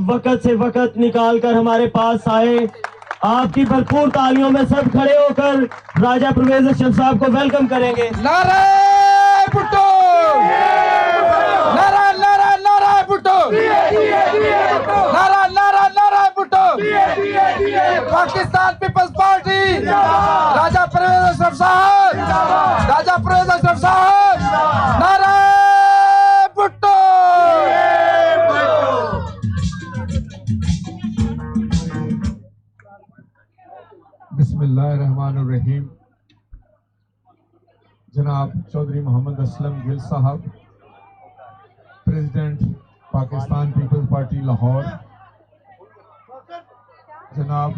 वक्त से वक्त निकाल कर हमारे पास आए। आपकी भरपूर तालियों में सब खड़े होकर राजा परवेज अशरफ साहब को वेलकम करेंगे। नारे भुट्टो, नारा नारा नारा भुट्टो, नारा नारा नारा भुट्टो, पाकिस्तान पीपल्स पार्टी, राजा परवेज अशरफ साहब, राजा परवेज अशरफ साहब, नारा भुट्टो। बिस्मिल्लाहिर्रहमानिर्रहीम। जनाब चौधरी मोहम्मद असलम गिल साहब, president Pakistan peoples party Lahore, जनाब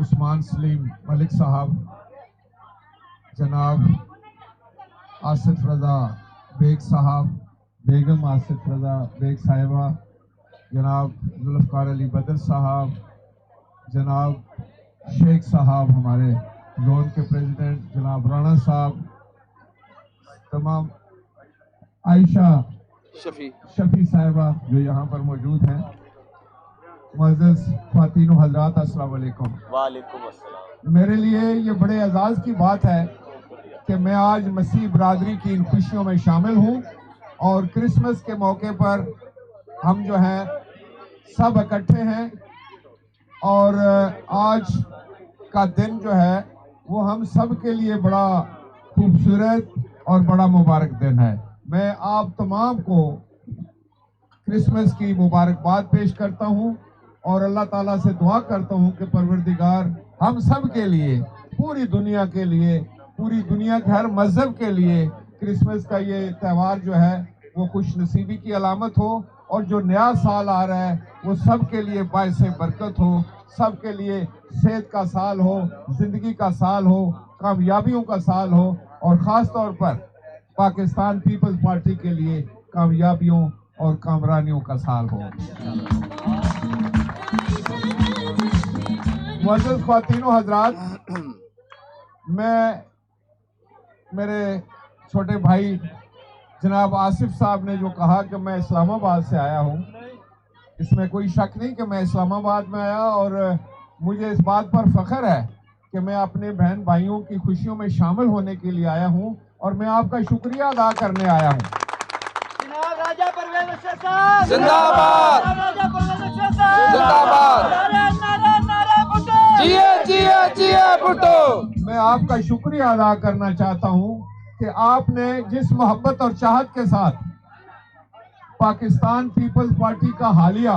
उस्मान सलीम मलिक साहब, जनाब आसिफ रजा बेग साहब, बेगम आसिफ रजा बेग साहिबा, जनाब जुल्फ़कार अली बदर साहब, जनाब शेख साहब हमारे जोन के प्रेसिडेंट, जनाब राणा साहब, तमाम आयशा शफी साहिबा जो यहाँ पर मौजूद हैं, मुअज़्ज़ज़ ख़वातीन व हज़रात, अस्सलाम वालेकुम। वालेकुम अस्सलाम। मेरे लिए ये बड़े एजाज़ की बात है कि मैं आज मसीह बरादरी की इन खुशियों में शामिल हूँ और क्रिसमस के मौके पर हम जो हैं सब इकट्ठे हैं और आज का दिन जो है वो हम सब के लिए बड़ा खूबसूरत और बड़ा मुबारक दिन है। मैं आप तमाम को क्रिसमस की मुबारकबाद पेश करता हूँ और अल्लाह ताला से दुआ करता हूँ कि परवरदिगार हम सब के लिए, पूरी दुनिया के लिए, पूरी दुनिया के हर मज़हब के लिए क्रिसमस का ये त्यौहार जो है वो खुश नसीबी की अलामत हो और जो नया साल आ रहा है वो सब के लिए बाइस बरकत हो, सब के लिए सेहत का साल हो, ज़िंदगी का साल हो, कामयाबियों का साल हो और ख़ास तौर पर पाकिस्तान पीपल्स पार्टी के लिए कामयाबियों और कामरानियों का साल हो। मुअज़्ज़ज़ ख़वातीन व हज़रात, मैं मेरे छोटे भाई जनाब आसिफ साहब ने जो कहा कि मैं इस्लामाबाद से आया हूँ, इसमें कोई शक नहीं कि मैं इस्लामाबाद में आया और मुझे इस बात पर फ़ख्र है कि मैं अपने बहन भाइयों की खुशियों में शामिल होने के लिए आया हूँ और मैं आपका शुक्रिया अदा करने आया हूँ। जनाब राजा परवेज अशरफ साहब जिंदाबाद, राजा परवेज अशरफ साहब जिंदाबाद, नारे नारे नारे भुट्टो, जिए जिए जिए भुट्टो। मैं आपका शुक्रिया अदा करना चाहता हूँ कि आपने जिस मोहब्बत और चाहत के साथ पाकिस्तान पीपल्स पार्टी का हालिया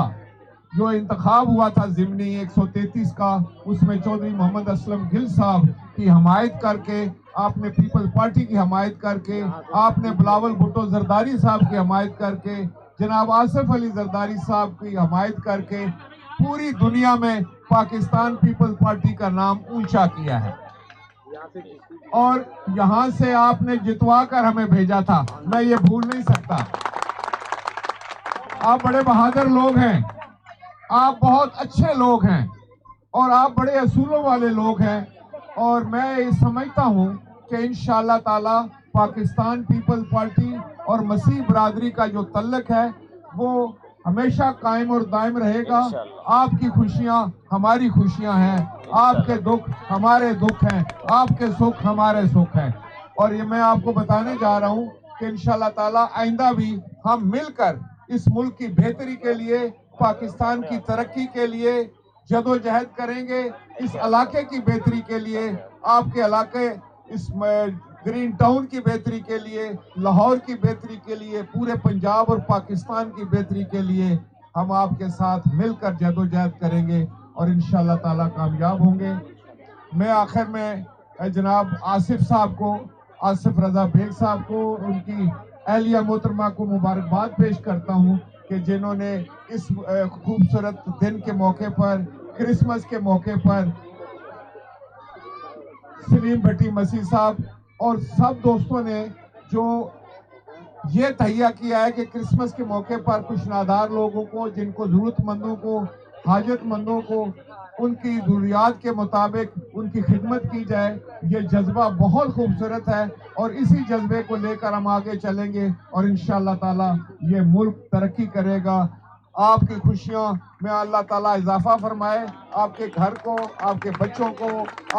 जो इंतखाब हुआ था ज़िमनी 133 का, उसमें चौधरी मोहम्मद असलम गिल साहब की हमायत करके, आपने पीपल्स पार्टी की हमायत करके, आपने बिलावल भुट्टो जरदारी साहब की हमायत करके, जनाब आसिफ अली जरदारी साहब की हमायत करके पूरी दुनिया में पाकिस्तान पीपल्स पार्टी का नाम ऊंचा किया है और यहाँ से आपने जितवा कर हमें भेजा था, मैं ये भूल नहीं सकता। आप बड़े बहादुर लोग हैं, आप बहुत अच्छे लोग हैं और आप बड़े असूलों वाले लोग हैं और मैं ये समझता हूँ कि इंशाअल्लाह ताला पाकिस्तान पीपल्स पार्टी और मसीह बरादरी का जो तल्लक है वो हमेशा कायम और दायम रहेगा। आपकी खुशियाँ हमारी खुशियाँ हैं, आपके दुख हमारे दुख हैं, आपके सुख हमारे सुख हैं और ये मैं आपको बताने जा रहा हूँ कि इंशाअल्लाह ताला आइंदा भी हम मिलकर इस मुल्क की बेहतरी के लिए, पाकिस्तान की तरक्की के लिए जदोजहद करेंगे, इस इलाके की बेहतरी के लिए, आपके इलाके इस ग्रीन टाउन की बेहतरी के लिए, लाहौर की बेहतरी के लिए, पूरे पंजाब और पाकिस्तान की बेहतरी के लिए हम आपके साथ मिलकर जदोजहद करेंगे और इंशाअल्लाह ताला कामयाब होंगे। मैं आखिर में जनाब आसिफ साहब को, आसिफ रजा बेग साहब को, उनकी अहलिया मोहतरमा को मुबारकबाद पेश करता हूँ कि जिन्होंने इस खूबसूरत दिन के मौके पर, क्रिसमस के मौके पर सलीम भट्टी मसीह साहब और सब दोस्तों ने जो ये तहिया किया है कि क्रिसमस के मौके पर कुछ नादार लोगों को, जिनको ज़रूरतमंदों को, हाजतमंदों को उनकी ज़रूरियात के मुताबिक उनकी खिदमत की जाए, ये जज्बा बहुत खूबसूरत है और इसी जज्बे को लेकर हम आगे चलेंगे और इंशाअल्लाह ताला ये मुल्क तरक्की करेगा, آپ کی خوشیاں میں اللہ تعالیٰ اضافہ فرمائے. آپ کے گھر کو، آپ کے بچوں کو،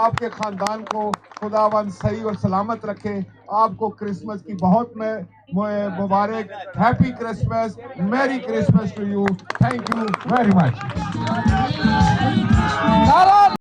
آپ کے خاندان کو خداوند صحیح اور سلامت رکھے. آپ کو کرسمس کی بہت مبارک. Happy Christmas, merry Christmas to you. Thank you very much. نعرہ